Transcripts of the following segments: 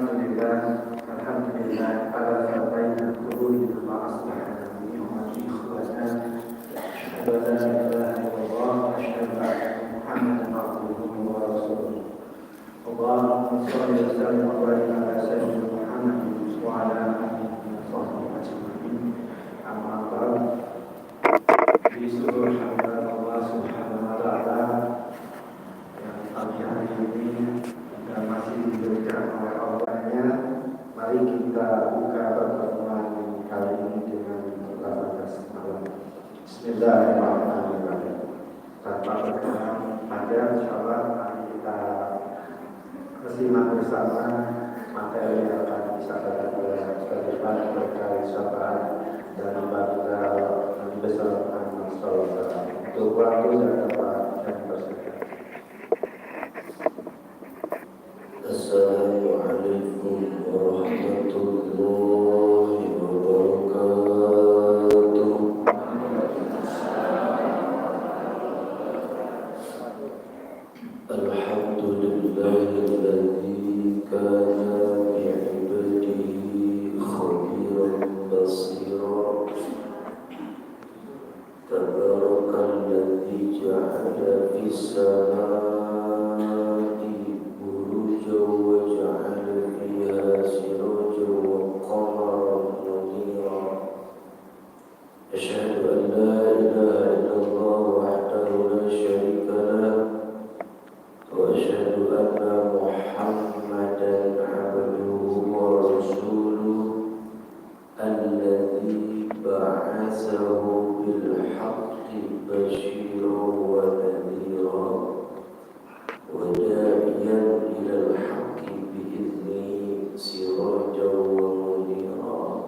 Alhamdulillah ala sabaina qulubina ma asbahna bi ni'mati ikhwana asyhadu an la ilaha illallah wa asyhadu anna Muhammadan abduhu wa rasuluh. Allahumma shalli wa sallim wa barik ala sayyidina Muhammad wa ala alihi wa sahbihi ajma'in. Amma ba'd. Di seluruh hamba Allah Subhanahu wa taala yang pagi hari ini kita masih diberikan oleh Allahnya, mari kita buka pertemuan kali ini dengan 18 malam. Bismillahirrahmanirrahim. Tanpa berkenan panjang, insyaallah mari kita simak bersama materi yang akan disampaikan oleh Ustaz Irfan berkali syafaat dan membaca Nabi besar Muhammad SAW. Untuk waktu dan tempat yang bersedia. Assalamualaikum warahmatullahi wabarakatuh. Alhamdulillahilladzi kana bi'ibadihi khabiran basira. Tabarakalladzi ja'ala fis samaa'i burujan wa ja'ala fiha sirajan wa qamaran munira. Asyhadu an la ilaha illallah wahdahu la syarika lah wa asyhadu anna Muhammadan abduhu wa rasuluh alladzi ba'atsahu bil haqqi basyiran wa nadhira wa da'iyan ilal haqqi bi'idznihi sirajan wa munira.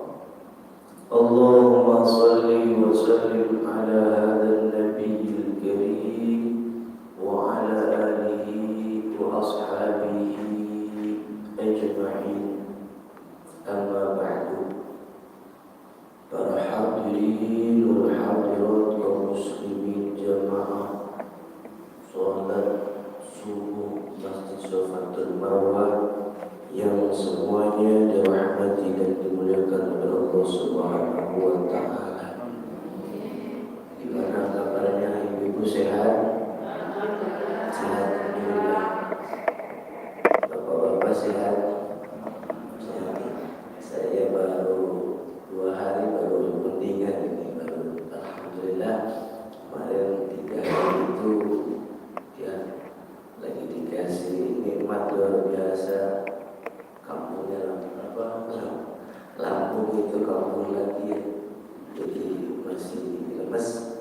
Allahumma salli wa sallim ala hadzal nabiyil karim wa ala alihi wa ashabihi ajma'in. Amma ba'du. Para hadirin wal hadirat kaum muslimin jamaah salat subuh Masjid Safatul Marwah yang semuanya dirahmati dan dimuliakan oleh Allah Subhanahu wa taala. Gimana kabarnya ibu-ibu, sehat? Sehat alhamdulillah. Bapak-bapak sehat? Sehat. Saya baru 2 hari baru mendingan ini, baru alhamdulillah. Kemarin 3 hari itu ya lagi dikasih nikmat luar biasa. Kampungnya Lampung itu kampung lagi ya. Jadi masih lemes.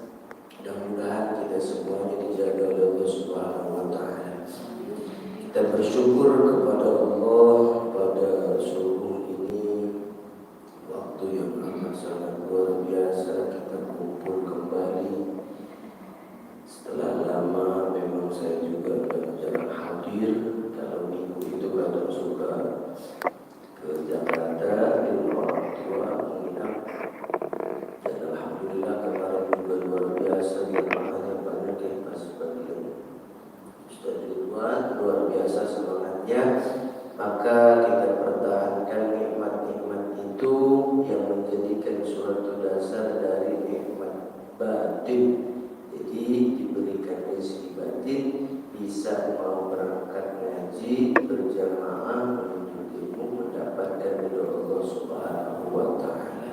Mudah-mudahan kita semuanya dijaga oleh Allah Subhanahu wa taala. Kita bersyukur kepada Allah pada subuh ini, waktu yang amat sangat luar biasa kita kumpul kembali. Setelah lama memang saya juga jarang hadir. Kalau minggu itu kadang suka ke Jakarta di rumah orang tua menginap. Dan alhamdulillah kemarin juga luar biasa, jamaahnya banyak ya, pas bagian Ustaz Ridwan luar biasa semangatnya. Maka kita pertahankan nikmat-nikmat itu yang menjadikan suatu dasar dari nikmat batin. Jadi diberikan rezeki batin, bisa mau berangkat ngaji berjamaah menuntut ilmu, mendapatkan ridho Allah Subhanahu wa taala.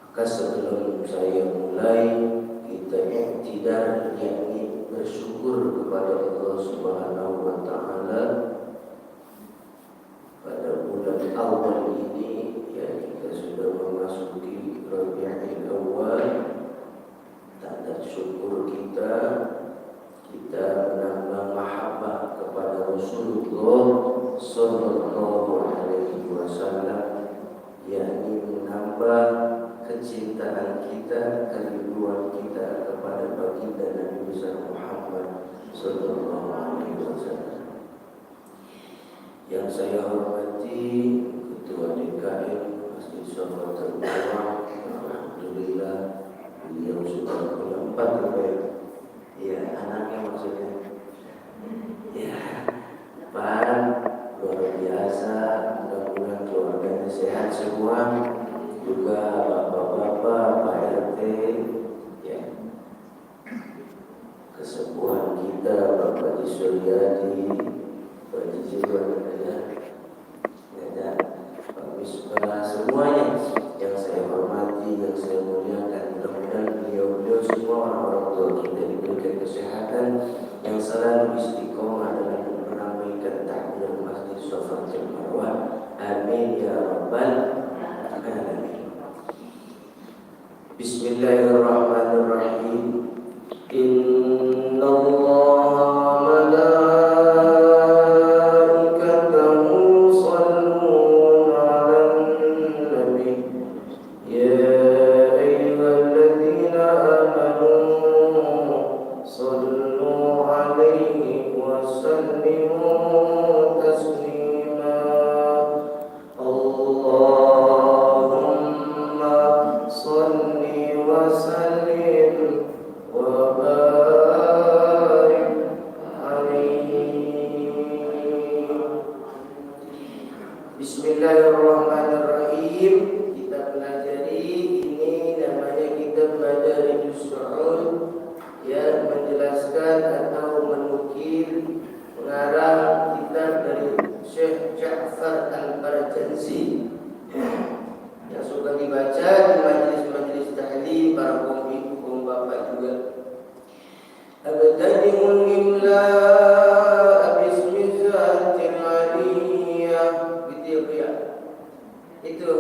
Maka sebelum saya mulai, kita iktidar, yakni bersyukur kepada Allah Subhanahu wa taala pada bulan awal ini. Ya, kita sudah memasuki Rabiul Awal. Tanda syukur kita menambah mahabbah kepada Rasulullah sallallahu alaihi wasallam, yakni menambah kecintaan kita, kerinduan kita kepada baginda Nabi besar Muhammad sallallahu alaihi wasallam. Yang saya hormati Ketua DKM Masjid Safatul Marwah, alhamdulillah beliau sudah punya 4 ya anaknya maksudnya ya, luar Bismillahirrahmanirrahim. Innallaha malaikatahu shalluna 'alan nabi ya ayyuhalladzina amanu sallu 'alaihi wa sallimu taslima. Allahumma shalli wa sallim wa barik alaihi. Bismillahirrahmanirrahim. Kita pelajari ini namanya kitab Madarijus Su'ud yang menjelaskan atau menukil mengarang kitab dari Syekh Ja'far Al-Barjansi yang suka dibaca di majelis-majelis ta'lim para kaum bapak juga. Abdadihul imla bismi zatil aliyah, gitu ya. Itu.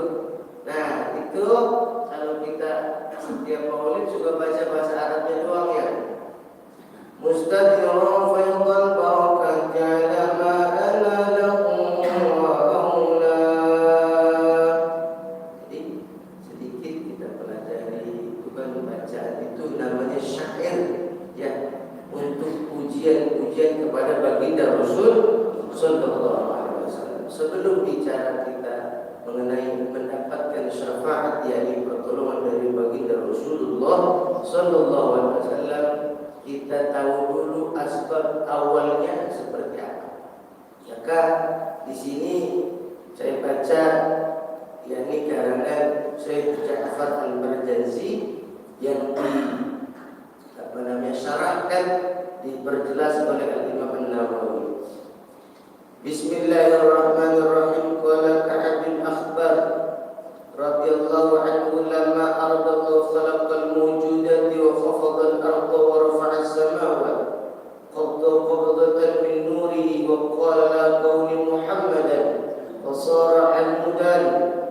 Nah, itu kalau kita setiap maulid juga baca bahasa Arabnya doang ya. Mustadhirun faydan barakat ja'ala ma ana lahu wa aula. Jadi sedikit kita pelajari bukan bacaan itu namanya syair ya, untuk pujian-pujian kepada baginda Rasul sallallahu alaihi wasallam. Sebelum bicara kita mengenai mendapatkan syafaat yakni pertolongan dari baginda Rasulullah sallallahu alaihi wasallam, kita tahu dulu asbab awalnya seperti apa. Maka di sini saya baca yakni karangan Syekh Ja'far Al-Barjansi yang syarahkan diperjelas oleh Al-Imam An-Nawawi. Bismillahirrahmanirrahim. Qala Ka'ab bin Akhbar radhiyallahu anhu lamma aradallahu khalaqal mawjudati wa khafada al-ardha wa rafa'a as-samawati qabda qabdatan min nurihi wa qala la qawli Muhammadan wa sara al-mudan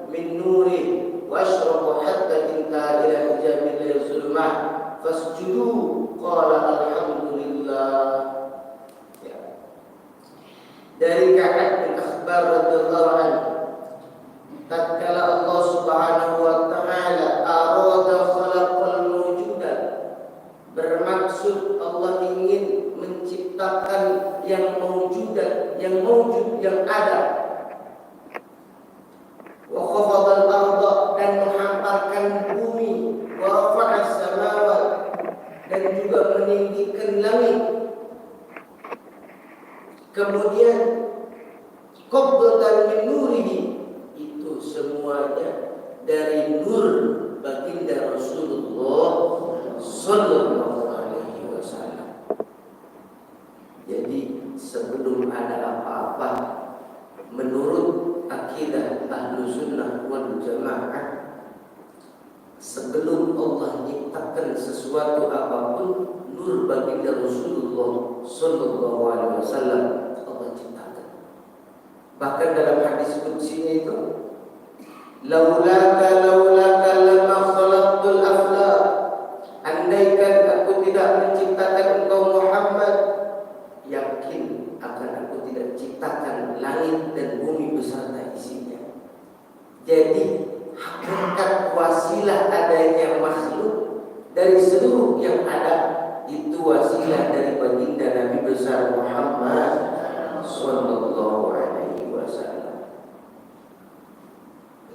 min nurihi wa ashraqa hatta intaha ila hijabil zulmah fasjudu qala alhamdulillah. Dari Ka'ab bin Akhbar radhiyallahu anhu, tatkala Allah Subhanahu wa taala arada khalaqal mawjudat, bermaksud Allah ingin menciptakan yang mawjudat, yang mawjud, yang ada. Wa khafadal arda, dan menghamparkan bumi, wa rafa'as samawat, dan juga meninggikan langit. Kemudian qabdatan min nurihi, itu semuanya dari nur baginda Rasulullah sallallahu alaihi wasallam. Jadi sebelum ada apa-apa menurut akidah Ahlussunnah wal Jamaah, sebelum Allah menciptakan sesuatu apapun, nur baginda Rasulullah sallallahu alaihi wasallam Allah ciptakan. Bahkan dalam hadis qudsinya itu, laulaka lama khalaqtul aflaq, andaikan aku tidak menciptakan engkau Muhammad, yakin akan aku tidak ciptakan langit dan bumi beserta isinya. Jadi hakikat wasilah adanya makhluk dari seluruh yang ada itu wasilah dari baginda Nabi besar Muhammad sallallahu alaihi wasallam.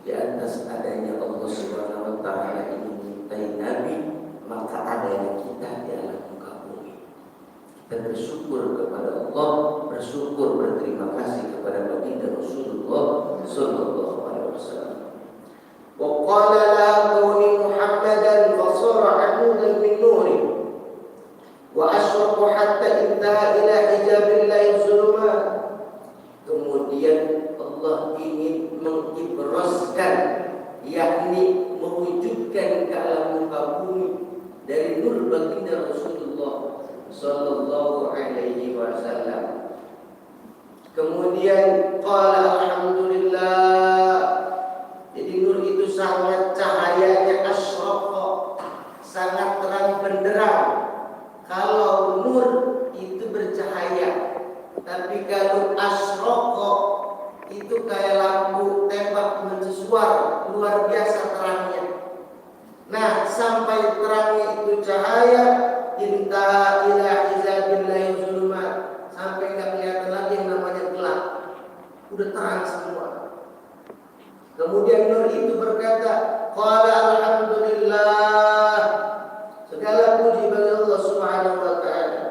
Di atas adanya Allah Subhanahu wa taala ini menyintai Nabi, maka adanya kita di alam muka bumi. Kita bersyukur kepada Allah, bersyukur, berterima kasih kepada baginda Rasulullah sallallahu alaihi wasallam. Wa qala la qawli Muhammadan fasara anudan min nuri wa asyraqu hatta intaha ila hijabillahi zulma. Kemudian Allah ingin mengibraskan, yakni mewujudkan ke alam muka bumi dari nur baginda Rasulullah sallallahu alaihi wasallam. Kemudian qala alhamdulillah. Jadi nur itu sangat cahayanya asyraqa, itu kayak lampu tembak mercusuar, luar biasa terangnya. Nah, sampai terangnya itu cahaya intaha ila hizabillahi zulumat, sampai enggak kelihatan lagi yang namanya gelap. Udah terang semua. Kemudian nur itu berkata, qala alhamdulillah, segala puji bagi Allah Subhanahu wa taala.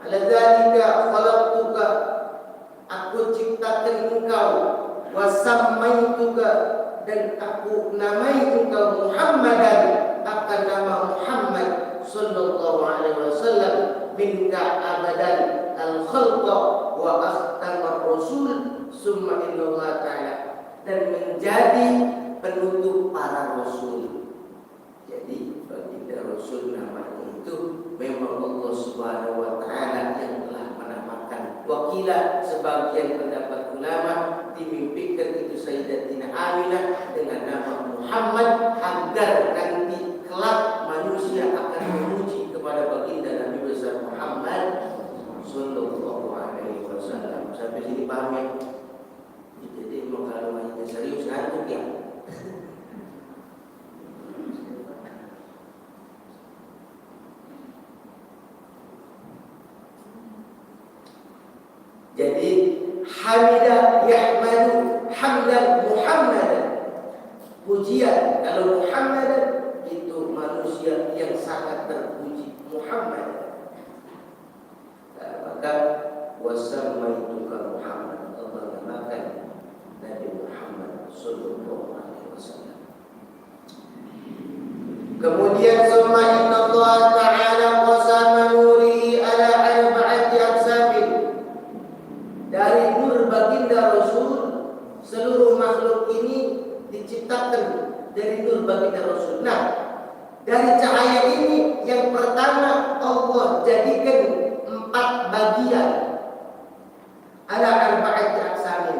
Ala dzalika khalaqtuka, aku ciptakan engkau, wa sammaituka, dan aku namai engkau Muhammadan, akan nama Muhammad sallallahu alaihi wasallam, minka abadan al-khalqa wa akhtamar rasul summa illallah ta'ala, dan menjadi penutup para rasul. Jadi baginda Rasul namanya itu memang Allah Subhanahu wa taala yang telah menamakan. Wakila sebagian pendapat ulama dimimpikan itu Sayyidatina Aminah dengan nama Muhammad agar nanti kelak manusia akan memuji kepada baginda Nabi besar Muhammad sallallahu alaihi wasallam. Sampai sini paham ya? Jadi kalau hanya serius ngantuk ya. Jadi hamidah yahmadu hamdan Muhammadan, pujian kalau Muhammadan itu manusia yang sangat terpuji, Muhammad. Nah, maka wasamaituka Muhammad, Allah namakan Nabi Muhammad sallallahu alaihi wasallam. Kemudian summa inna Allah ta'ala qasama nurihi ala arba'ati aqsamin. Dari nur baginda Rasul, seluruh makhluk ini diciptakan dari nur baginda Rasul. Nah, dari cahaya ini yang pertama Allah jadikan 4 bagian. Ala arba'ati aqsamin.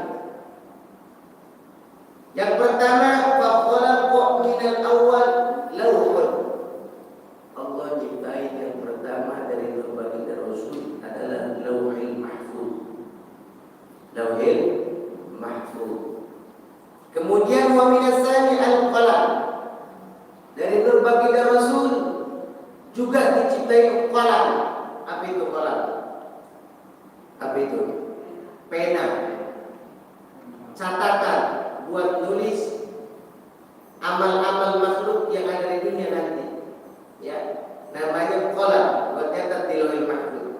Yang pertama, fa khalaqa minal awwal lauhun. Allah ciptain yang pertama dari nur baginda Rasul adalah lauhil mahfuz. Lauhil mahfuz. Kemudian wa minasani al-qalam. Dari nur baginda Rasul juga diciptai qalam. Apa itu qalam? Apa itu? Pena. Catatan buat nulis amal-amal makhluk yang ada di dunia nanti. Ya, namanya qalam, buat catat di lauhil mahfuz.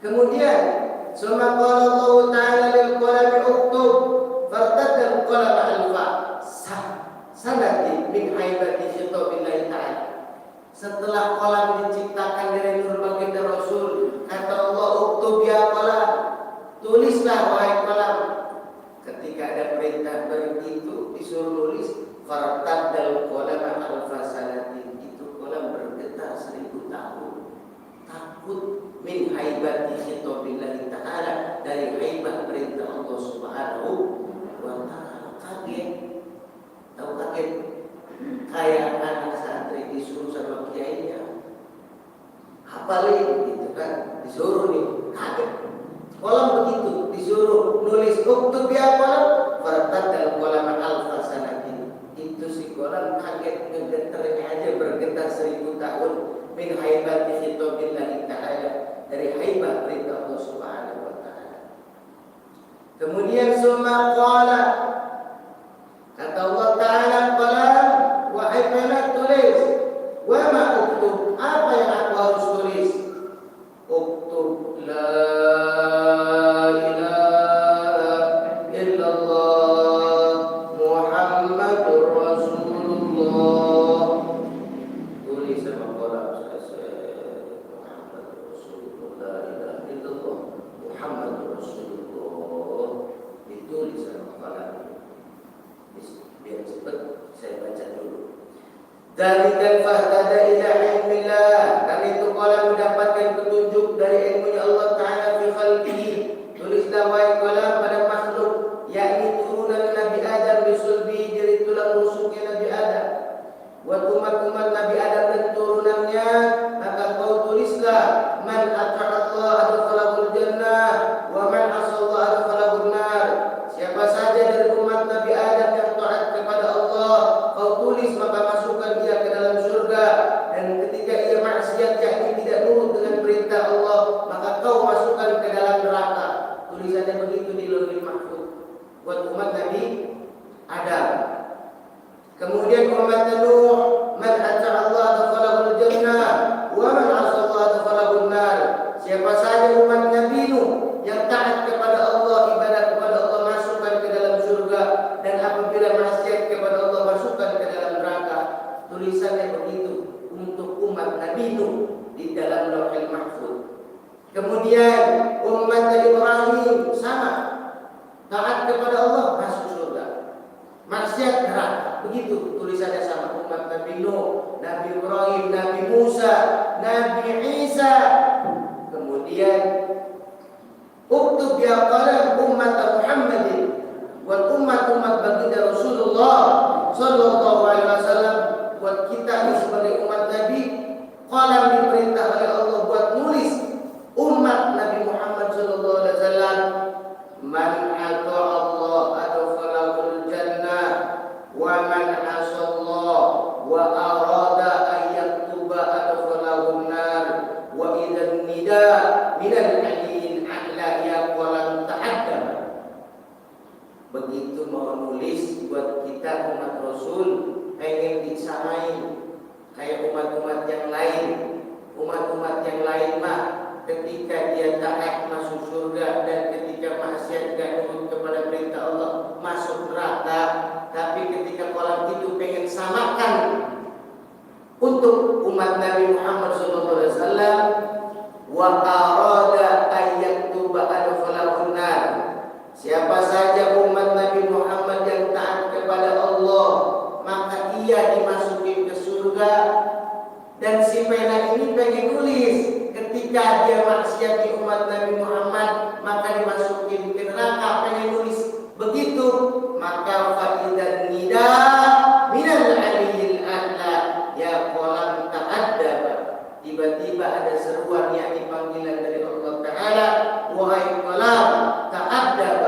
Kemudian summa qala Allah ta'ala lil qalami uktub fartadda al-qalam alfa sanati min haibati khitabillahi ta'ala. Setelah qalam diciptakan dari nur baginda Rasul, kata Allah, uktub ya qalam, tulislah wahai qalam. Ketika ada perintah begitu disuruh nulis, fartadda al-qalam alfa sanati, itu qalam bergetar 1000 tahun. Takut min haibati khitabillahi ta'ala, dari haibah perintah Allah Subhanahu wa ta'ala. Kaget. Tahu kaget? Kayak anak santri disuruh sama kiainya hafalin gitu kan, disuruh nih, kaget. Kolam begitu disuruh nulis uktub ya kolam fartadal kolam alfa sanati, itu si kolam kaget, ngegeternya aja bergetar 1000 tahun. Min haibati khitabillahi ta'ala, dari haibah perintah Allah Subhanahu wa ta'ala. Kemudian summa qala, kata Allah Ta'ala, qalam wahai pena tulis, wa ma uktub, apa yang aku harus tulis? Uktub la ilaha illallah Muhammadur Rasulullah. Tulis sama qalam Muhammadur Rasulullah, la ilaha illallah Muhammadur Rasulullah, ditulis sama qalam. Biar cepat saya baca dulu. Dzalika fahtada ila ilmillah, karena itu qalam mendapatkan petunjuk dari ilmunya Allah Ta'ala fi khalqihi. Tulislah wahai qalam pada makhluk, yakni turunan Nabi Adam bisulbi, dari tulang rusuknya Nabi Adam, buat umat-umat Nabi Adam dan turunannya. Maka kau tulislah, man ata'a Allah adkhalahul jannah wa man 'asallahu adkhalahun nar. di Lauhul Mahfuz buat umat Nabi Adam. Kemudian umat Nuh, man ata Allah adkhalahul jannah wa man 'asa Allah adkhalahun nar. Siapa saja umat Nabi Nuh yang taat kepada Allah, ibadah kepada Allah, masukkan ke dalam surga, dan apabila maksiat kepada Allah masukkan ke dalam neraka. Tulisannya begitu untuk umat Nabi Nuh di dalam Lauhul Mahfuz. Kemudian umat Ibrahim sama, taat kepada Allah masuk surga, maksiat neraka. Begitu tulisannya sama umat Nabi Nuh, Nabi Ibrahim, Nabi Musa, Nabi Isa. Kemudian uktub ya qalam umat Muhammadin buat umat-umat baginda Rasulullah sallallahu alaihi wasallam, buat kita ini sebagai umat Nabi, qalam diperintah oleh Allah buat nulis umat Nabi Muhammad sallallahu alaihi wasallam. Man ata Allah adkhalahul jannah wa man asallah wa arada an yaktuba adkhalahun nar wa idzan nida minal aliyyin a'la ya qalam ta'addam. Begitu mau nulis buat kita umat Rasul, pengen disamain kayak umat-umat yang lain. Umat-umat yang lain mah ketika dia taat masuk surga, dan ketika maksiat gak nurut kepada perintah Allah masuk neraka. Tapi ketika kolam itu pengen samakan untuk umat Nabi Muhammad SAW, wa arada ayyaktuba adkhalahun nar. Siapa saja umat Nabi Muhammad yang taat kepada Allah, maka ia dimasukin ke surga. Dan si pena ini pengen nulis, ketika dia maksiat di umat Nabi Muhammad maka dimasukin ke neraka, pengen nulis begitu. Maka fa'idan nida minal aliyil a'la ya qalam ta'addab. Tiba-tiba ada seruan, yakni panggilan dari Allah Ta'ala, wahai qalam ta'addab,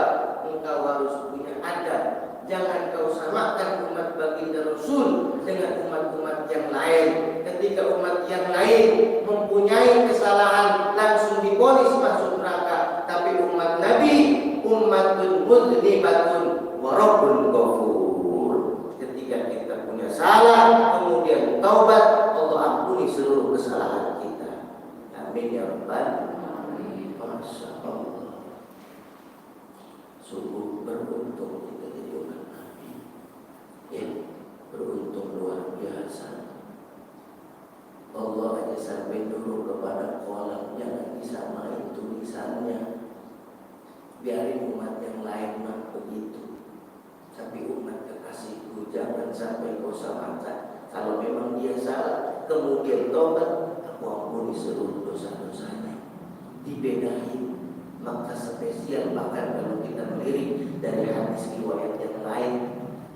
engkau harus punya adab. Jangan kau samakan umat baginda Rasul dengan umat-umat yang lain. Ketika umat yang lain mempunyai kesalahan langsung divonis masuk neraka, tapi umat Nabi ummatun mudnibatun wa rabbun ghafur. Ketika kita punya salah kemudian taubat, Allah ampuni seluruh kesalahan kita. Amin ya rabbal alamin. Masya Allah. Sungguh beruntung kita jadi umat Nabi. Ya, beruntung luar biasa. Allah aja sampai dulu kepada kolam, jangan disamain tulisannya. Biarin umat yang lain mah begitu, tapi umat kekasihku jangan sampai kau samakan. Kalau memang dia salah kemudian tobat, aku ampuni seluruh dosa-dosanya. Dibedain. Maka spesial, bahkan kalau kita melirik dari hadis riwayat yang lain,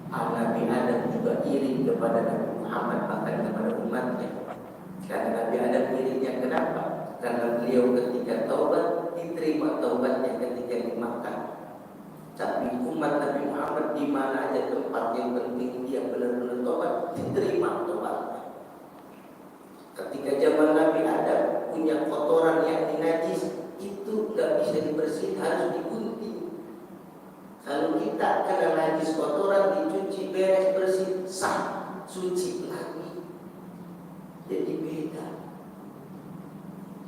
Nabi Adam juga iri kepada Nabi Muhammad, bahkan kepada umatnya. Karena Nabi Adam irinya kenapa? Karena beliau ketika taubat diterima taubatnya ketika dimakan. Tapi umat Nabi Muhammad di mana aja tempat yang penting dia benar-benar taubat, diterima taubatnya. Ketika zaman Nabi Adam punya kotoran yang najis, itu nggak bisa dibersihin, harus digunting. Kalau kita kena najis kotoran, dicuci beres bersih, sah, suci lagi. Jadi beda.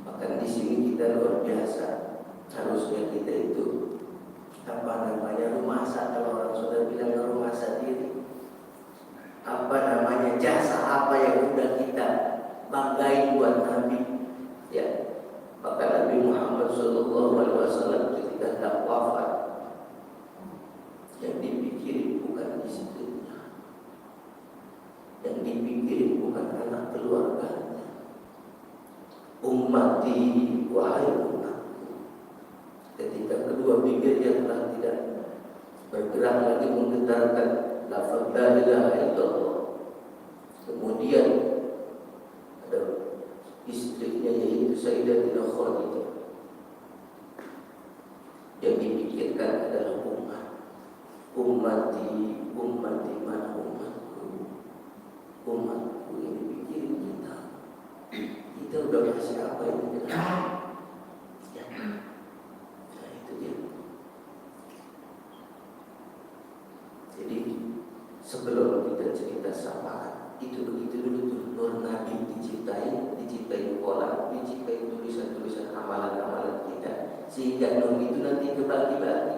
Bahkan di sini kita luar biasa. Harusnya kita itu rumah masak. Kalau orang sudah bilang rumah masak diri, jasa apa yang udah kita banggain buat Nabi. Ya, maka Nabi Muhammad SAW ketika wafat, yang dipikirin bukan istrinya, yang dipikirin bukan anak keluarganya. Ummati, wahai umatku. Ketika kedua bibirnya telah tidak bergerak lagi menggetarkan lafaz la ilaha illallah, kemudian ada istrinya yaitu Sayyidatina Khadijah. Yang dipikirkan adalah umat. Ummati, ummati mana umatku? Umatku ini pikirin kita. Kita udah kasih apa ini? Ya. Nah itu dia. Jadi sebelum kita cerita syafaat, itu begitu dulu tuh nur Nabi dicintai pola, dicintai tulisan-tulisan amalan-amalan kita, sehingga nur itu nanti kebagi-bagi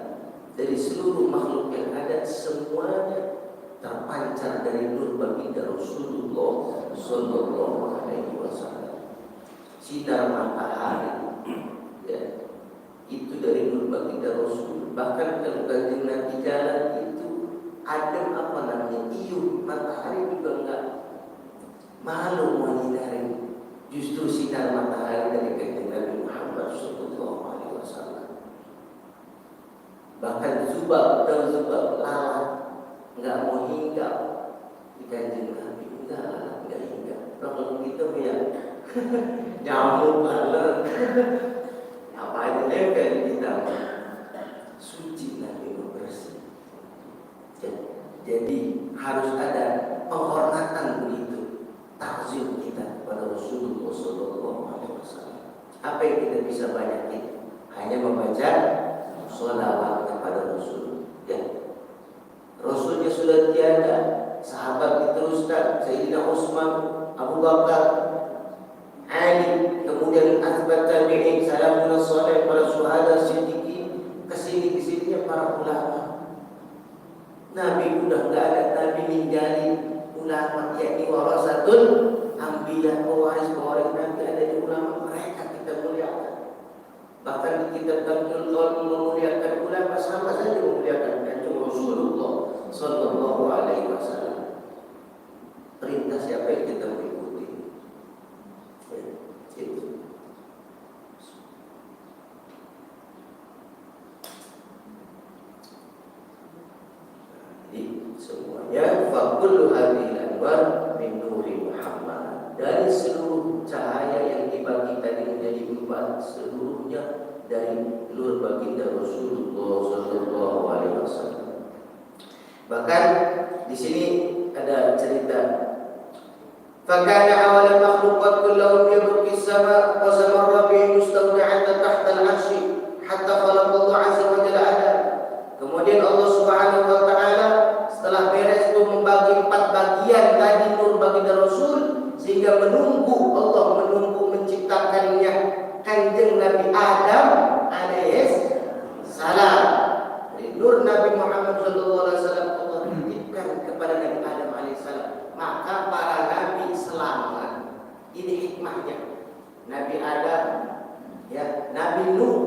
dari seluruh makhluk yang ada, semuanya terpancar dari nur baginda Rasulullah Sallallahu Alaihi Wasallam. Sinar matahari, ya, itu dari nur baginda Rasul. Bahkan kalau Kanjeng Nabi jalan itu ada apa namanya, iup matahari juga enggak malu menghindari. Justru sinar matahari dari Kanjeng Nabi Muhammad Sallallahu Alaihi Wasallam. Bahkan Zubab lalat enggak mau hinggap di Kanjeng Nabi, enggak hinggap. Kalau kita punya nyamuk lalat, apa aja kan kita suci Nabi bersih. Jadi harus ada penghormatan begitu, takzim kita kepada Rasulullah Sallallahu Alaihi Wasallam. Apa yang kita bisa banyakin? Hanya membaca sholawat kepada Rasul. Ya. Rasulnya sudah tiada, sahabat diteruskan, Sayyidina Utsman, Abu Bakar, Ali, kemudian asbat tabi'in, salafun salih, para syuhada, siddiqin, kesini para ulama. Nabi udah enggak ada, Nabi ninggalin ulama, yakni warasatul anbiya, pewaris Nabi, adanya ulama, mereka kita muliakan. Bahkan di kitab Tamtul Qaul memuliakan ulama, sama saja memuliakan Kanjeng Rasulullah Sallallahu Alaihi Wasallam. Perintah siapa yang kita mengikuti? Ya, itu. Jadi semuanya fakullu hadhil anwar min nuri Muhammad. Dari seluruh cahaya yang dibagi tadi menjadi 4, seluruhnya dari nur baginda Rasulullah Sallallahu Alaihi Wasallam. Bahkan di sini ada cerita. Fakana awal makhluqat kullahum yabqi sama wa samarra bi mustawda'atan tahta al-'arsy hatta khalaqa Allah 'azza wa jalla Adam. Kemudian Allah Subhanahu wa taala setelah beres itu membagi 4 bagian tadi nur baginda Rasul, sehingga Allah menunggu menciptakannya Kanjeng Nabi Adam alaihi salam. Nur Nabi Muhammad sallallahu alaihi wasallam Allah titipkan kepada Nabi Adam alaihi salam. Maka para nabi selamat. Ini hikmahnya. Nabi Adam, ya, Nabi Nuh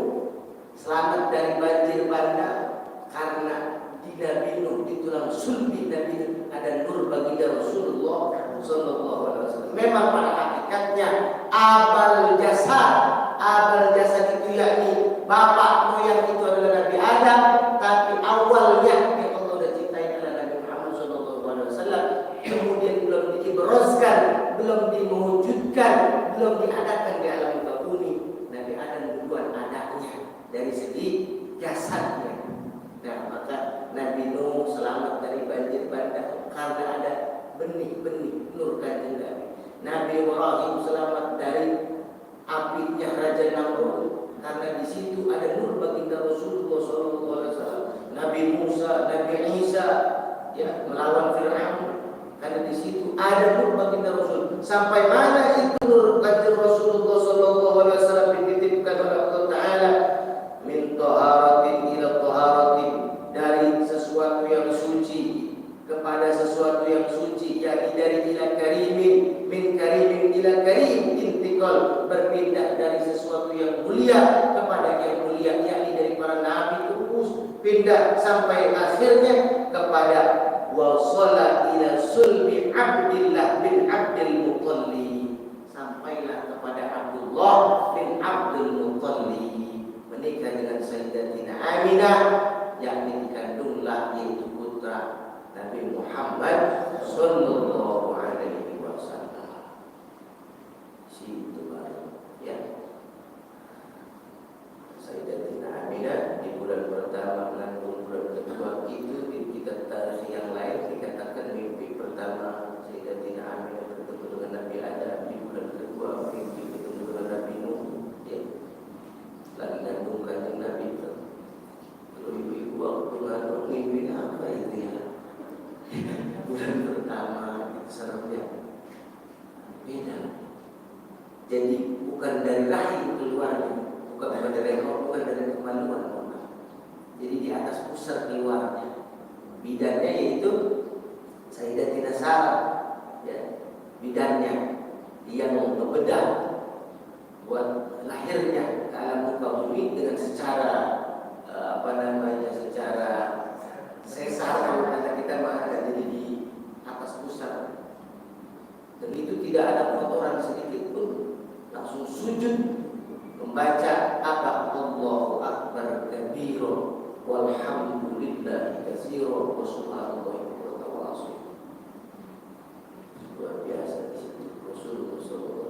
selamat dari banjir bandang karena di Nabi Nuh, di tulang sulbi Nabi Nuh ada nur baginda Rasulullah sallallahu alaihi wasallam. Memang pada hakikatnya abal jasad itu yakni bapak moyang itu adalah Nabi Adam, tapi awalnya yang Allah sudah cintai adalah Nabi Muhammad sallallahu alaihi wasallam. Kemudian belum diibroskan, belum dimewujudkan, belum diadakan di alam babuni. Nabi Adam duluan adanya dari segi jasadnya. Nah, maka Nabi Nuh selamat dari banjir bandang karena ada benih-benih nur Kanjeng Nabi. Nabi Ibrahim selamat dari apinya Raja Namrud karena di situ ada nur baginda Rasulullah SAW. Nabi Musa, Nabi Isa, ya, melawan Fir'aun karena di situ ada nur baginda Rasul. Sampai mana itu nur Kanjeng Rasulullah SAW dititipkan oleh Allah Taala, min taharatin ila taharatin, dari sesuatu yang suci kepada sesuatu yang suci, yakni dari ila karimin, min karimin ila karim, intikal, berpindah dari sesuatu yang mulia kepada yang mulia, yakni dari para nabi terus pindah sampai akhirnya kepada wasala ila sulbi Abdillah bin Abdul Muttalib, sampailah kepada Abdullah bin Abdul Muttalib menikah dengan Sayyidatina Aminah, yakni dikandunglah yaitu putra Nabi Muhammad sallallahu alaihi wasallam. Situ baru, ya. Sayyidatina Aminah di bulan pertama mengandung, bulan kedua itu di kitab tarikh yang lain dikatakan mimpi pertama Sayyidatina Aminah bertemu dengan Nabi Adam, di bulan kedua mimpi bertemu dengan Nabi Nuh, ya. Lagi ngandung Kanjeng Nabi. Kalau ibu-ibu waktu ngandung mimpi apa itu ya? besarnya beda. Jadi bukan dari rahim keluarnya, bukan dari kemaluan. Jadi di atas pusar keluarnya. Bidannya yaitu Sayyidatina Sarah, ya, bidannya yang membedah buat lahirnya ke alam muka bumi dengan secara secara sesar, kalau kata kita mah jadi di atas pusar. Dan itu tidak ada kotoran sedikit pun, langsung sujud membaca apa Allahu Akbar kabira walhamdulillahi katsira wa subhanallahi wa ta'ala. Luar biasa di situ. Rasulullah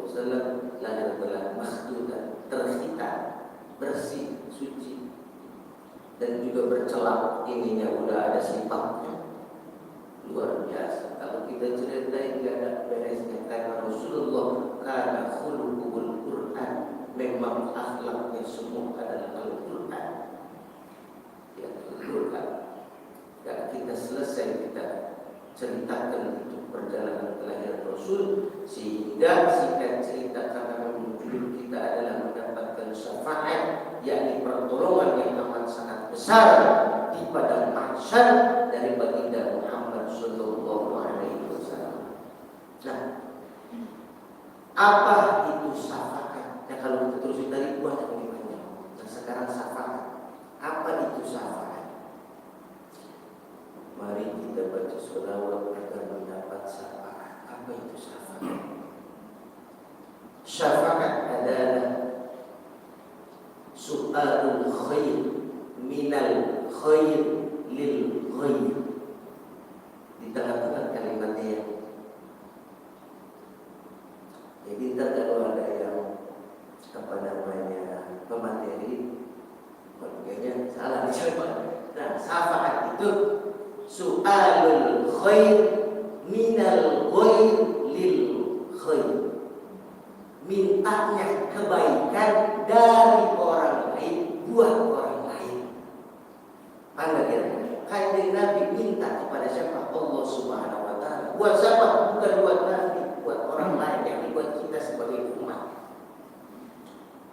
SAW lahir telah makhdudan, terhitan, bersih, suci, dan juga bercelak. Ininya udah ada sifatnya. Luar biasa. Kalau kita ceritain tidak ada beresnya, karena Rasulullah karena khuluqul Quran, memang akhlaknya semua adalah Al-Quran. Ya, Al-Quran. Dan kita selesai kita ceritakan itu perjalanan kelahiran Rasul, sehingga singkat cerita karena menunjuk kita adalah mendapatkan syafaat, yakni pertolongan yang amat sangat besar di padang mahsyar dari baginda Muhammad sallallahu alaihi wasallam. Nah, apa itu syafaat? Ya, kalau kita terusin tadi buat yang banyak. Nah, sekarang syafaat. Apa itu syafaat? Mari kita baca sholawat agar mendapat syafaat. Apa itu syafaat? Syafaat adalah su'alul khair minal khair lil khair. Di tengah-tengah kalimatnya. Jadi kalau ada yang pemateri, kayaknya salah dicoba. Nah, syafaat itu su'alul khair minal khair lil khair. Mintanya kebaikan dari orang lain buat orang lain. Anda kira Kanjeng Nabi minta kepada siapa? Allah Subhanahu wa ta'ala. Buat siapa? Bukan buat Nabi, buat orang lain, yang buat kita sebagai umat.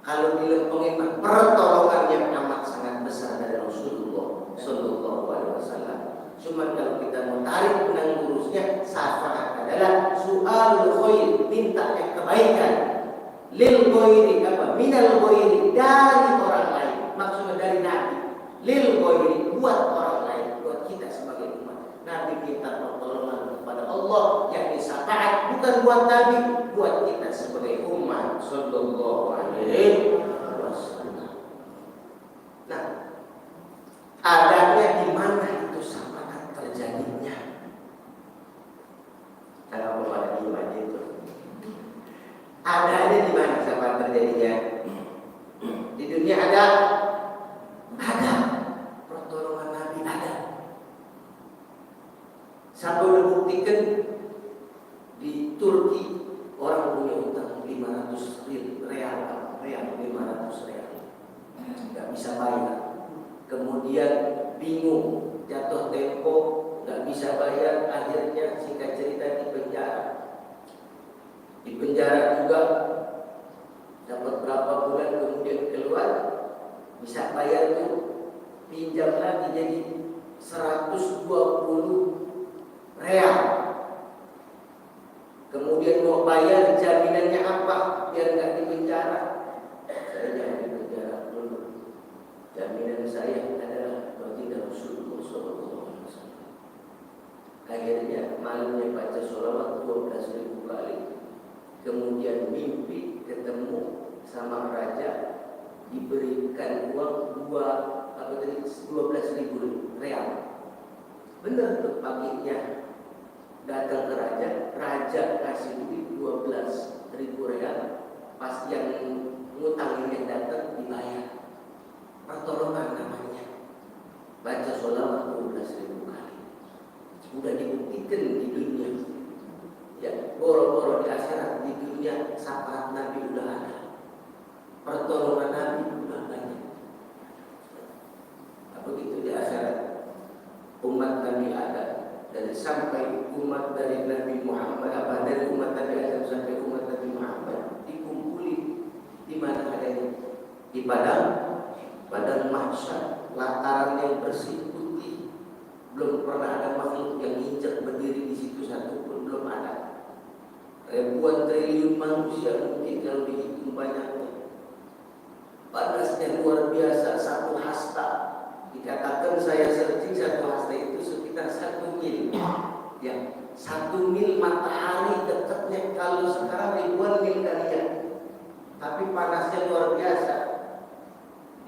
Kalau dilempengin pertolongan yang amat sangat besar dari Rasulullah sallallahu alaihi wasallam. Cuma kalau kita mau tarik benang lurusnya, syafaat adalah su'alul khair, minta yang kebaikan. Lil ghairi apa? Minal ghairi, dari orang lain. Maksudnya dari Nabi. Lil ghairi, buat orang lain, buat kita sebagai umat. Nabi minta pertolongan kepada Allah, yakni syafaat, bukan buat Nabi, buat kita sebagai umat sallallahu alaihi wasallam. Nah, adanya di mana itu syafaat terjadinya? Kalau pada iman itu adanya di mana syafaat terjadinya? Di dunia ada pertolongan Nabi ada. Sampai udah buktikan di Turki orang punya utang 500 real, 500 real, nggak bisa bayar. Kemudian bingung, jatuh tempo, nggak bisa bayar. Akhirnya singkat cerita di penjara juga. Dapat berapa bulan kemudian keluar, bisa bayar tuh, pinjam lagi jadi 120 real. Kemudian mau bayar, jaminannya apa biar nggak di penjara? Saya jangan di penjara dulu. Jaminan saya adalah baginda Rasulullah SAW. Akhirnya malamnya baca sholawat 12.000 kali. Kemudian mimpi ketemu sama raja, diberikan uang 12.000 real. Benar tuh, paginya datang ke raja kasih duit 12.000 real. Pas yang ngutangin yang datang dibayar. Pertolongan namanya. Baca sholawat 12.000 kali. Udah dibuktikan di dunia. Ya, boro-boro di akhirat. Di dunia syafaat Nabi udah ada, pertolongan Nabi udah banyak. Begitu di akhirat umat Nabi ada dari sampai umat dari Nabi Muhammad, dari umat Nabi Adam sampai umat Nabi Muhammad dikumpuli di mana adanya? Di padang mahsyar, lataran yang bersih putih. Belum pernah ada makhluk yang injak berdiri di situ satu pun, belum ada. Ribuan triliun manusia mungkin kalau dihitung banyaknya. Panasnya luar biasa, satu hasta. Dikatakan saya searching satu hasta itu sekitar 1 mil. Ya, 1 mil matahari dekatnya, kalau sekarang ribuan mil kalian. Tapi panasnya luar biasa.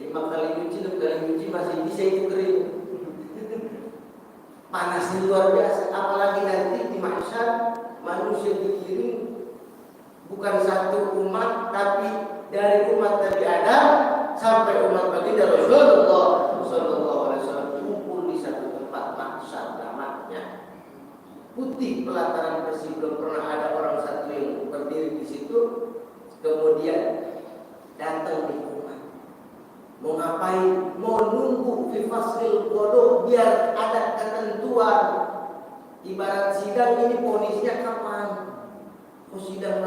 5 kali nyuci, 6 kali nyuci masih bisa itu kering. Panasnya luar biasa. Apalagi nanti di mahsyar manusia dikirim bukan satu umat, tapi dari umat Nabi Adam sampai umat baginda Rasulullah sallallahu alaihi wasallam kumpul di satu tempat mahsyar namanya. Putih pelataran bersih, belum pernah ada orang satu yang berdiri di situ. Kemudian datang di umat. Mau ngapain? Mau nunggu fi faslil qada, biar ada ketentuan. Ibarat sidang ini ponisnya kapan? Oh sidang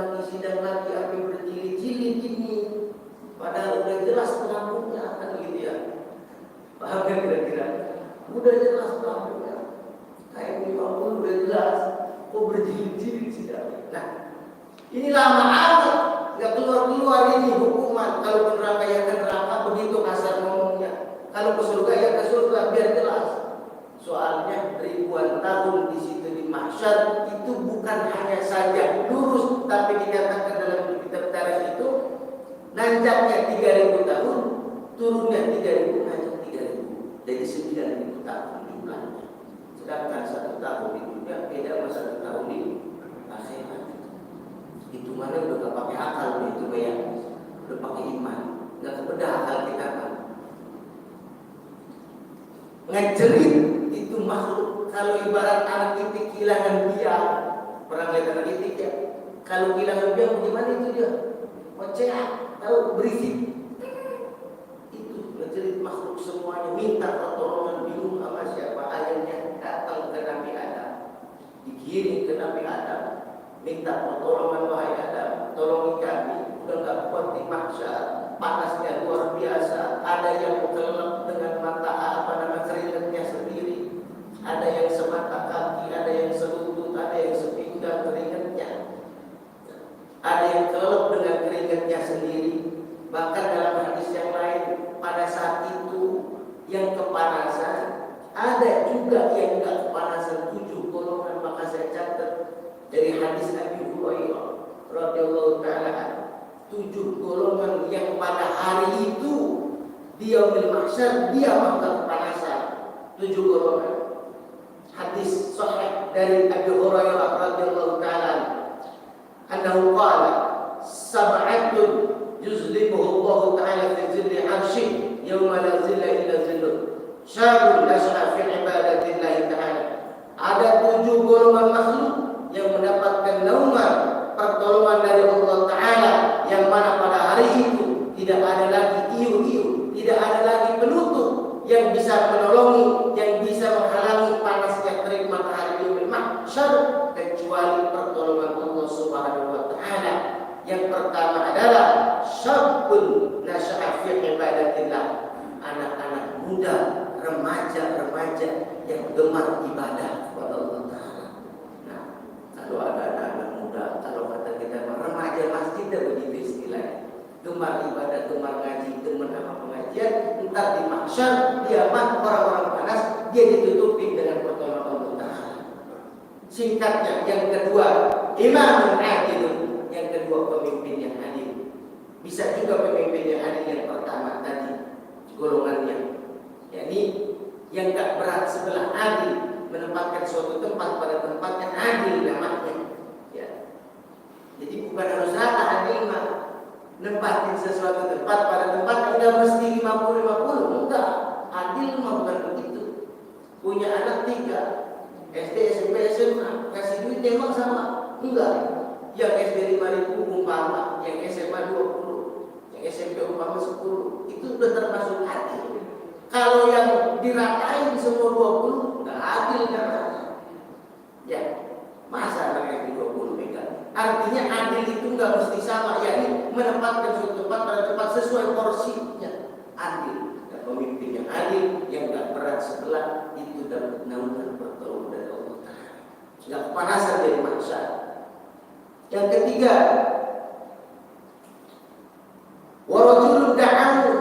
lagi, apa berjilid-jilid ini. Padahal udah jelas pelakunya, kan gitu ya. Paham kan kira-kira? Udah jelas pelakunya. Kayak 50 udah jelas. Kok berjilid-jilid sidang? Nah, ini lama amat, nggak keluar-keluar ini hukuman. Kalau ke neraka ya ke neraka, begitu kasar ngomongnya. Kalau ke surga ya ke surga, biar jelas. Soalnya ribuan tahun di situ di mahsyar itu bukan hanya saja lurus, tapi dikatakan dalam kitab tarikh itu nanjaknya 3.000 tahun, turunnya 3.000, nanjak 3.000. Jadi 9.000 tahun jumlahnya. Sedangkan 1 tahun di dunia beda sama 1 tahun di akhirat. Itu mana udah gak pakai akal itu ya, udah pakai iman, nggak kebedah akal kita kan. Ngejerit itu makhluk. Kalau ibarat anak itik kehilangan biang, pernah lihat anak itik ya? Kalau kehilangan biang bagaimana itu dia? Kocak, tahu berisik. Itu ngejerit makhluk semuanya, minta pertolongan, bingung sama siapa. Akhirnya datang ke Nabi Adam, dikirim ke Nabi Adam, minta pertolongan, wahai Adam, tolongi kami. Udah gak kuat di mahsyar, panasnya luar biasa. Ada yang kelelep dengan mata keringatnya sendiri, ada yang semata kaki, ada yang selutut, ada yang sepinggang keringatnya, ada yang kelelep dengan keringatnya sendiri. Bahkan dalam hadis yang lain, pada saat itu yang kepanasan, ada juga yang gak kepanasan, 7 golongan. Maka saya catat dari hadis Abi Hurairah radhiyallahu ta'ala, 7 golongan yang pada hari itu di yaumil mahsyar dia bakal kepanasan. 7 golongan. Hadis sahih dari Abi Hurairah radhiyallahu ta'ala annahu qala sab'atun yuzlimuhu Allah ta'ala fi zilli 'arsy yauma la zilla illa zilluh syabun nas'a fi ibadatillah ta'ala. Ada 7 golongan makhluk yang mendapatkan naungan pertolongan dari Allah Ta'ala, yang mana pada hari itu tidak ada lagi iu-iu, tidak ada lagi penutup yang bisa menolongi, yang bisa menghalangi panasnya terik matahari di mahsyar, kecuali pertolongan Allah Subhanahu wa Ta'ala. Yang pertama adalah syabun nasya'a fi ibadatillah, anak-anak muda, remaja-remaja yang gemar ibadah kepada Allah Ta'ala. Nah, kalau ada anak-anak muda, kalau kata kita remaja masjid, begitu istilahnya, gemar ibadah, gemar ngaji, gemar sama pengajian, entar di mahsyar dia mah orang-orang panas, dia ditutupi dengan pertolongan Allah Ta'ala. Singkatnya, yang kedua, imamun adilun. Yang kedua, pemimpin yang adil. Bisa juga pemimpin yang adil yang pertama tadi golongannya, yakni yang tak berat sebelah adil, menempatkan suatu tempat pada tempat yang adil namanya. Ya. Jadi bukan harus rata adil mah, nempatin sesuatu tempat pada tempat yang tidak mesti 50-50, enggak. Adil mah bukan begitu. Punya anak 3, SD, SMP, SMA, kasih duit memang sama? Enggak. Yang SD 5.000 umpama, yang SMA 20, yang SMP umpama 10, itu sudah termasuk adil. Kalau yang diratain semua 20, enggak adil namanya. Ya, masa anak yang 20 megang? Artinya adil itu nggak mesti sama, yakni menempatkan suatu tempat pada tempat sesuai porsinya. Adil, dan pemimpin yang adil, yang nggak berat sebelah, itu dapat naungan pertolongan dari Allah Ta'ala. Nggak kepanasan dari manusia. Yang ketiga, warajulun da'amu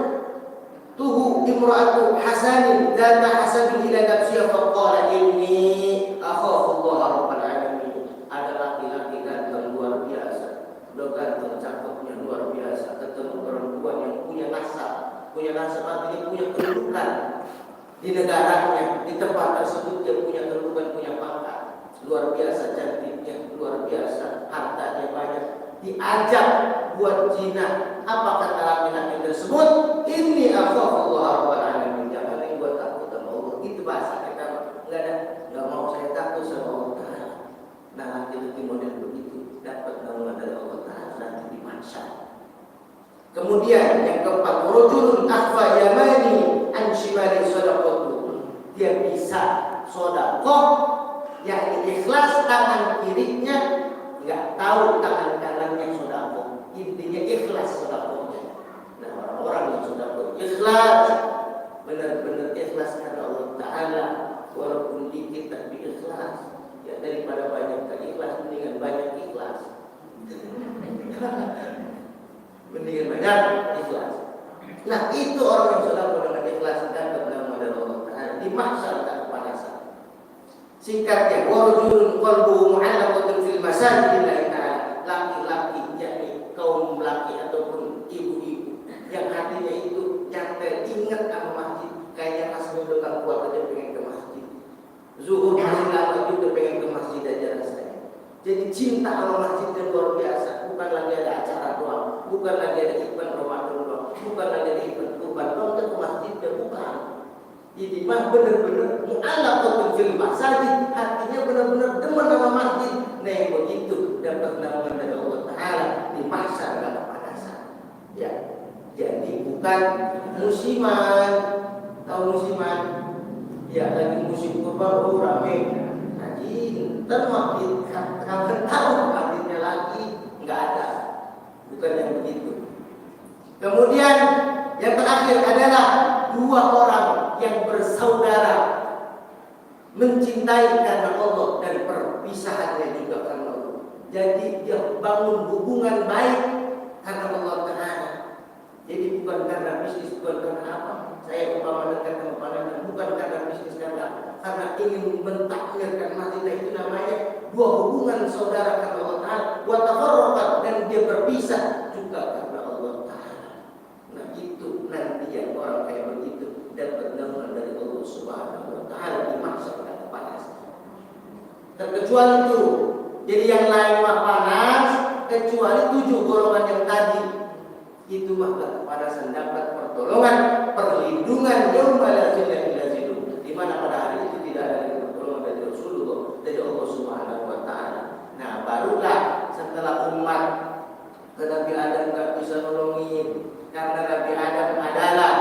tuhu imra'atu hasanin data hasanin ila nafsiya faqala inni akhafullah rabbal alamin. Ada laki-laki ganteng luar biasa, udah ganteng cakepnya luar biasa, ketemu perempuan yang punya nasab artinya punya kedudukan di negaranya, di tempat tersebut dia punya kedudukan, punya pangkat luar biasa, cantiknya luar biasa, hartanya banyak, diajak buat zina. Apa kata laki-laki tersebut? Inni akhafullah rabbal alamin. Jangan lagi buat takut sama Allah. Itu bahasa kita. Enggak mau saya takut sama Allah Ta'ala. Nah, laki-laki model begitu dapat naungan dari Allah Ta'ala nanti di mahsyar. Kemudian yang keempat, rajulun akhfa yamani an shimali sadaqatu. Dia bisa sedekah yang ikhlas tangan kirinya, enggak tahu tangan kanannya sedekah. Intinya ikhlas sedekahnya. Nah, orang-orang yang sedekah ikhlas, benar-benar ikhlas karena Allah Ta'ala, walaupun dikit tapi ikhlas. Ya, daripada banyak ikhlas mendingan banyak ikhlas. Mendingan banyak ikhlas. Nah, itu orang yang sedekah dengan ikhlas dan bernama dari Allah Ta'ala di mahsyar tak kepanasan. Singkatnya, warajulun qalbuhu mu'allaqatun fil masajid lillahi ta'ala. Laki-laki, yakni kaum laki ataupun ibu-ibu yang hatinya itu nyantai ingat sama masjid, kayaknya masih udah kuat aja pengen ke masjid. Zuhur masih lama juga pengen ke masjid aja rasanya. Jadi cinta sama masjid yang luar biasa. Bukan lagi ada acara doang, bukan lagi ada event Ramadan doang, bukan lagi ada event kurban doang ke masjid, bukan. Jadi mah benar-benar mu'allaqatun fil masajid, artinya benar-benar demen sama masjid. Nah, yang begitu dapat naungan dari Allah Ta'ala di mahsyar enggak kepanasan. Ya. Jadi bukan musiman. Tahu musiman? Ya, lagi musim kurban rame. Haji, entar makin kalau tahu artinya lagi enggak ada. Bukan yang begitu. Kemudian yang terakhir adalah dua orang yang bersaudara mencintai karena Allah dan perpisahannya juga karena Allah. Jadi dia bangun hubungan baik karena Allah Ta'ala. Jadi bukan karena bisnis, bukan karena apa. Saya umpama dekat sama pandangan, bukan karena bisnis karena ingin mentakwirkan masjid. Itu namanya dua hubungan saudara karena Allah Ta'ala. Wa tafarraqat, dan dia berpisah juga karena Allah Ta'ala. Nah, itu nanti yang orang kayak begitu dapat naungan dari Allah Subhanahu wa Ta'ala di mahsyar dan panas. Terkecuali itu. Jadi yang lain mah panas, kecuali 7 golongan yang tadi. Itu mah kepanasan dapat pertolongan, perlindungan yaumul la ilaha illa huwa, di mana pada hari itu tidak ada pertolongan dari Rasulullah, dari Allah Subhanahu wa Ta'ala. Nah, barulah setelah umat Nabi Adam enggak bisa nolongin karena Nabi Adam adalah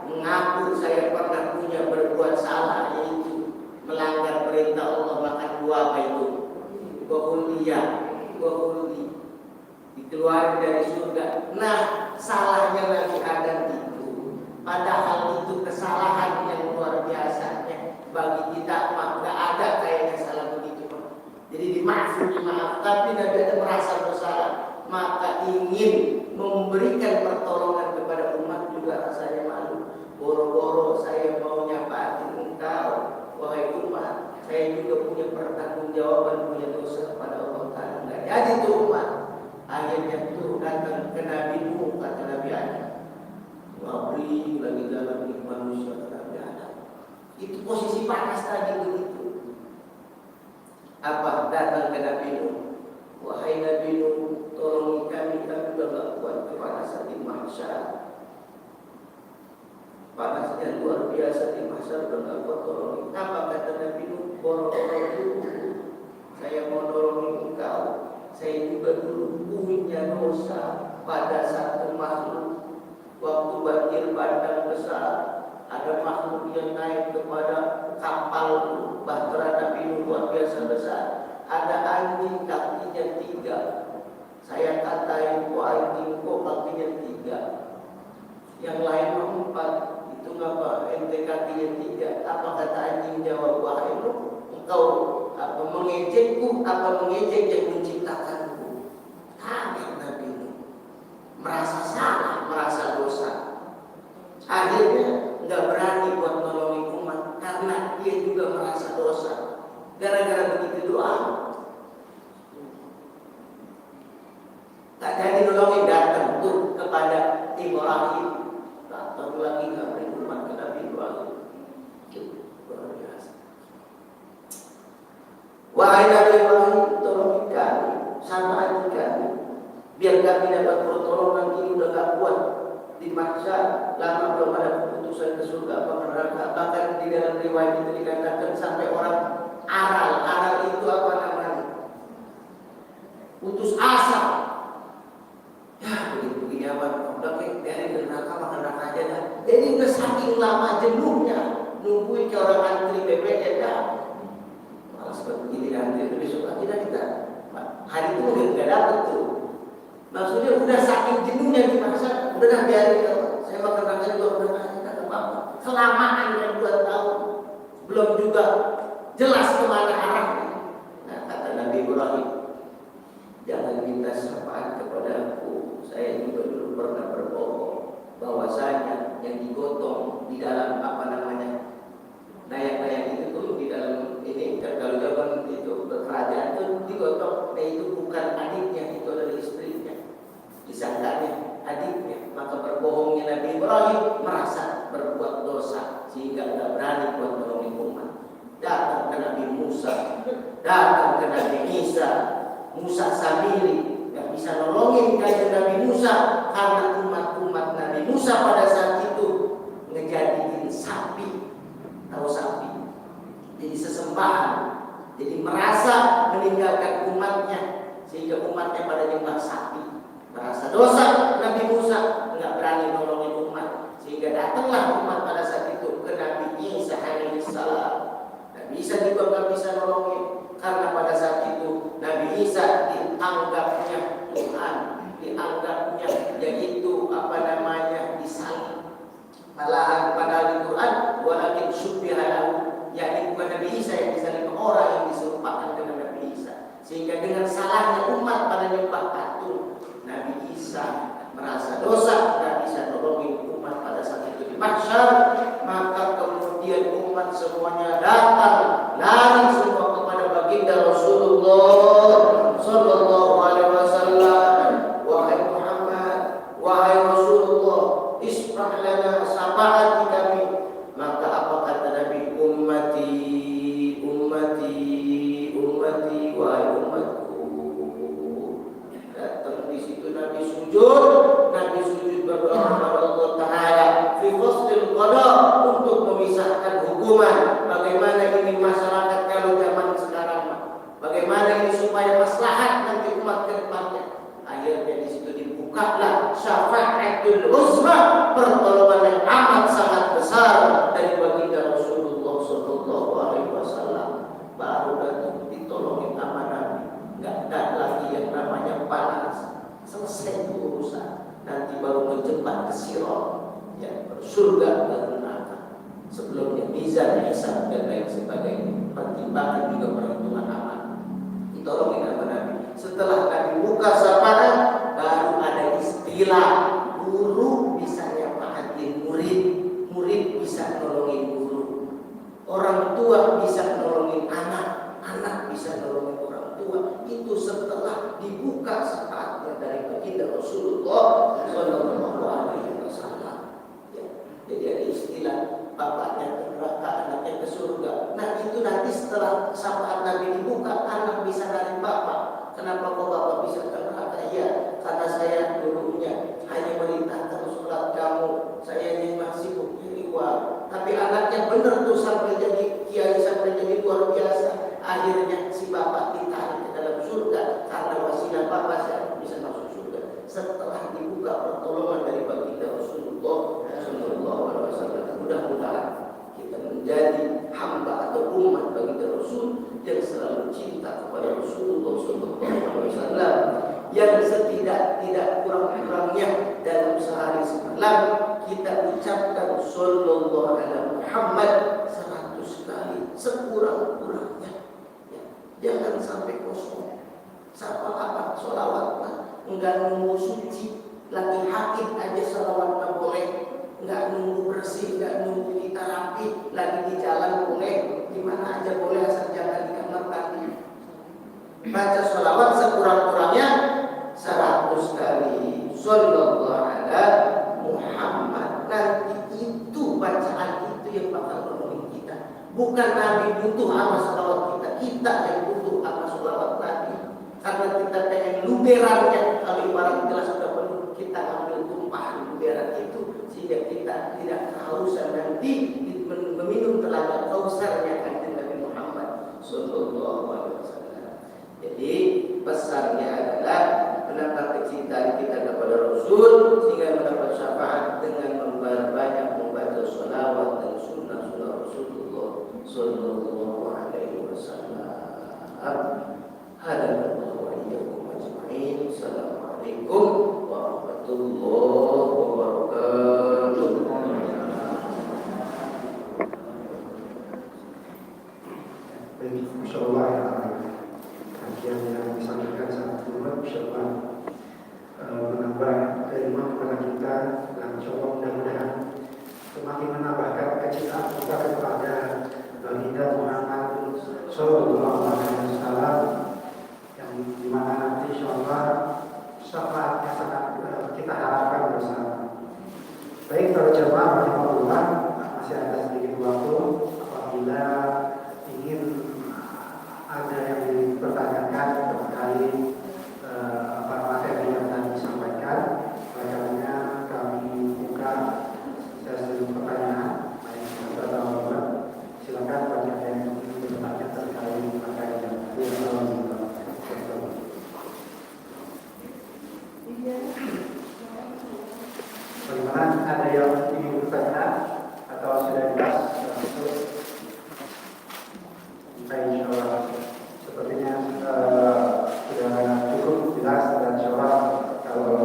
mengaku saya pernah punya berbuat salah, yaitu melanggar perintah Allah, makan buah apa itu? Wahuli dikeluarkan dari surga. Nah, salahnya Nabi Adam itu, padahal itu kesalahan yang luar biasanya. Bagi kita mah nggak ada kayaknya salah begitu. Jadi dimaaf, tapi Nabi Adam merasa bersalah, maka ingin memberikan pertolongan kepada umat juga rasanya malu. Boro-boro saya mau nyapaatin engkau, wahai umat, saya juga punya pertanggungjawaban, punya dosa pada Allah Ta'ala. Nggak jadi tuh umat. Akhirnya tuh datang ke Nabi Nuh, kata Nabi Adam. Wabri lagi dalam manusia, kata Nabi Adam. Itu posisi panas tadi begitu. Apa? Datang ke Nabi Nuh. Wahai Nabi Nuh, tolong kami udah gak kuat kepanasan di mahsyar. Panasnya luar biasa di mahsyar, udah gak kuat tolong. Apa kata Nabi Nuh? Boro-boro dulu, saya mau nolongin engkau. Saya juga dulu punya dosa pada satu makhluk. Waktu banjir bandang besar, ada makhluk yang naik kepada kapal bahtera Nabi Nuh luar biasa besar. 3. Saya katain kuaiting kok kakinya 3. Yang lain 4. Itu ngapa ente kakinya 3? Apa kata anjing jawab, wahai lu, engkau apa mengejekku, apa mengejek yang menciptakanku? Kaget Nabi Nuh, merasa salah, merasa dosa. Akhirnya nggak berani buat nolongin umat karena dia juga merasa dosa. Gara-gara begitu doa, tak jadi nolongin, datang tuh kepada Ibrahim. Datang lagi nggak umat ke Nabi Ibrahim. Luar biasa. Wahai Nabi Ibrahim, tolong kami, sama kami, biar kami dapat pertolongan. Ini udah gak kuat di mahsyar, lama belum ada keputusan ke surga apa neraka. Bahkan di dalam riwayat itu dikatakan sampai orang aral itu apa namanya, putus asa. Ya begitu apa, udah dari neraka makan neraka aja dah. Jadi udah saking lama jenuhnya nungguin ke orang antri BBM dah. Malas begini antri itu besok lagi dah kita. Hari itu udah nggak dapet tuh. Maksudnya udah saking jenuhnya di masa, udah dah biarin ya, saya makan neraka juga udah nggak apa-apa. Kelamaan yang 2 tahun, belum juga jelas kemana arahnya. Nah kata Nabi Ibrahim, jangan minta syafaat kepada aku. Saya juga dulu pernah berbohong bahwasanya yang digotong di dalam apa namanya nayak-nayak itu tuh di dalam ini kalau zaman itu kerajaan itu digotong, itu bukan adiknya, itu adalah istrinya, disangkanya adiknya. Maka berbohongnya Nabi Ibrahim merasa berbuat dosa sehingga tidak berani buat menolong umat. Datang ke Nabi Musa, datang ke Nabi Isa, Musa Samiri, gak bisa nolongin kajian Nabi Musa karena umat-umat Nabi Musa pada saat itu ngejadiin sapi, tahu sapi, jadi sesembahan, jadi merasa meninggalkan umatnya sehingga umatnya pada nyembah sapi. Merasa dosa Nabi Musa nggak berani nolongin umat sehingga datanglah umat pada saat itu ke Nabi Isa alaihissalam. Nabi Isa juga nggak bisa nolongin karena pada saat itu Nabi Isa dianggapnya Tuhan, dianggapnya yaitu apa namanya disalib. Malahan pada Al-Quran walakin syubbihalahu, yakni bukan Nabi Isa yang disalib, orang yang diserupakan dengan Nabi Isa. Sehingga dengan salahnya umat pada nyembah patung, Nabi Isa merasa dosa, Nabi Isa nolongin umat pada saat itu di mahsyar. Maka kemudian umat semuanya datang lari semua kepada baginda Rasulullah sallallahu alaihi wasallam. Wahai Muhammad, wahai Rasulullah, isprah lana syafaati kami. Maka apa kata Nabi? Ummati, ummati, ummati, wahai umatku. Datang di situ Nabi sujud berdoa kepada Allah Taala fi faslil qada, untuk memisahkan hukuman. Bagaimana ini masyarakat kalau zaman sekarang, bagaimana ini supaya maslahat nanti umat ke depannya. Akhirnya di situ dibukalah syafaatul uzma, pertolongan yang amat sangat besar dari baginda Rasulullah sallallahu alaihi wasallam. Baru datang ditolongin sama Nabi. Enggak ada lagi yang namanya panas. Selesai urusan. Nanti baru menjembat ke Sirat, ya, surga dan neraka. Sebelumnya mizan, hisab dan lain sebagainya. Pertimbangan juga perhitungan amal. Ditolongin sama Nabi. Setelah Nabi buka sapaan, baru ada istilah guru bisa nyapahatin murid, murid bisa nolongin guru, orang tua bisa nolongin anak, anak bisa nolongin orang tua. Itu setelah dibuka sapaatnya dari baginda Rasulullah sallallahu alaihi wasallam. Ya, jadi ada istilah bapaknya ke neraka, anaknya ke surga. Nah itu nanti setelah sapaat Nabi dibuka, anak bisa dari bapak. Kenapa kok bapak bisa ke neraka? Ya, karena saya dulunya hanya merintahkan sholat kamu, saya ini masih punya uang. Tapi anaknya benar tuh sampai jadi kiai, sampai jadi luar biasa. Akhirnya si bapak ditarik ke dalam surga karena wasilah bapak saya bisa masuk surga. Setelah dibuka pertolongan dari baginda Rasulullah sallallahu alaihi wasallam, mudah-mudahan kita menjadi hamba atau umat baginda Rasul yang selalu cinta kepada Rasulullah Sallallahu Alaihi Wasallam yang setidak-tidak kurang-kurangnya dalam sehari semalam kita ucapkan Sallallahu Alaihi Muhammad 100 kali sekurang-kurangnya. Ya, jangan sampai kosong. Siapa apa sholawatnya enggak nunggu suci, lagi haid aja sholawatnya boleh, enggak nunggu bersih, enggak nunggu kita rapi, lagi di jalan boleh, di mana aja boleh asal jangan di kamar mandi. Baca sholawat sekurang-kurangnya 100 kali Sallallahu Alaihi Muhammad. Nanti itu bacaan itu yang bakal menolong kita. Bukan Nabi butuh apa sholawat kita yang butuh apa sholawat Nabi. Karena kita pengen luberannya, kalau ibarat gelas sudah penuh kita ambil tumpahan luberan itu sehingga kita tidak kehausan nanti meminum telaga kausarnya kanjeng Nabi Muhammad Sallallahu Alaihi Wasallam. Jadi pesannya adalah menambah kecintaan kita kepada Rasul sehingga mendapat syafaat dengan banyak membaca sholawat dan sunnah-sunnah Rasulullah Sallallahu Alaihi Wasallam. Hadallahu wa iyyakum ajma'in. Assalamualaikum warahmatullahi wabarakatuh. Baik, insyaallah ya. Kajian yang disampaikan sangat luar biasa, menambah ilmu kepada kita dan insyaallah mudah-mudahan semakin menambahkan kecintaan kita kepada baginda Muhammad Sallallahu Alaihi Wasallam, di mana nanti insyaallah syafaatnya sangat kita harapkan bersama. Baik, para jemaah rahimahullah, masih ada sedikit waktu apabila ingin ada yang dipertanyakan terkait materi yang tadi disampaikan, makanya kami buka sesi pertanyaan. Silakan bagi yang ingin bertanya terkait materi yang disampaikan. Bagaimana, ada yang ingin bertanya atau sudah jelas? Insyaallah sepertinya sudah cukup jelas dan insyaallah kalau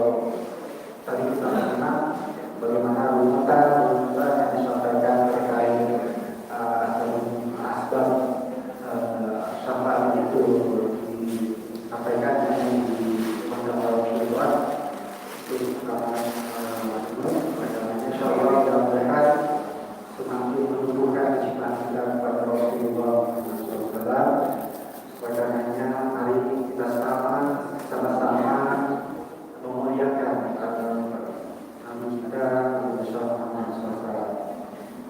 tadi kita mengenal bagaimana runutan yang disampaikan terkait asbab syafaat itu disampaikan di Majelis Syurat itu insyaallah mudah-mudahan semakin menumbuhkan kecintaan kita kepada Rasulullah SAW. Olehnya mari kita sama-sama memuliakan nama kita Nabi Muhammad SAW.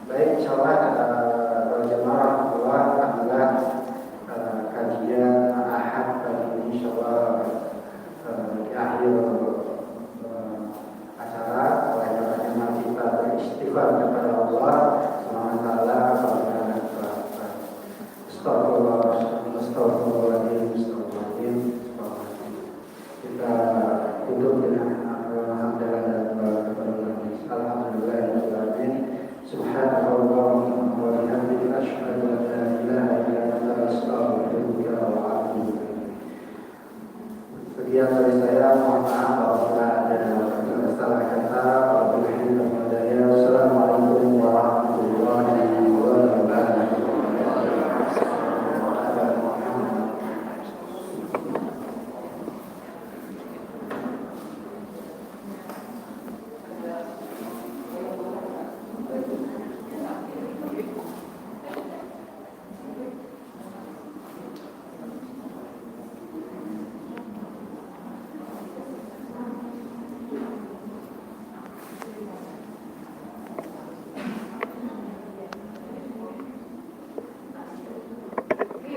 Baik, insyaallah para jemaah alhamdulillah kajian Ahad pagi ini insyaallah di akhir acara. Oleh karenanya mari kita beristighfar kepada Allah Subhanahu wa taala. Astagfirullahaladzim. Kita tutup dengan hamdalah dan alhamdulillahirabbil alamin. Subhanallah wa bihamdihi asyhadu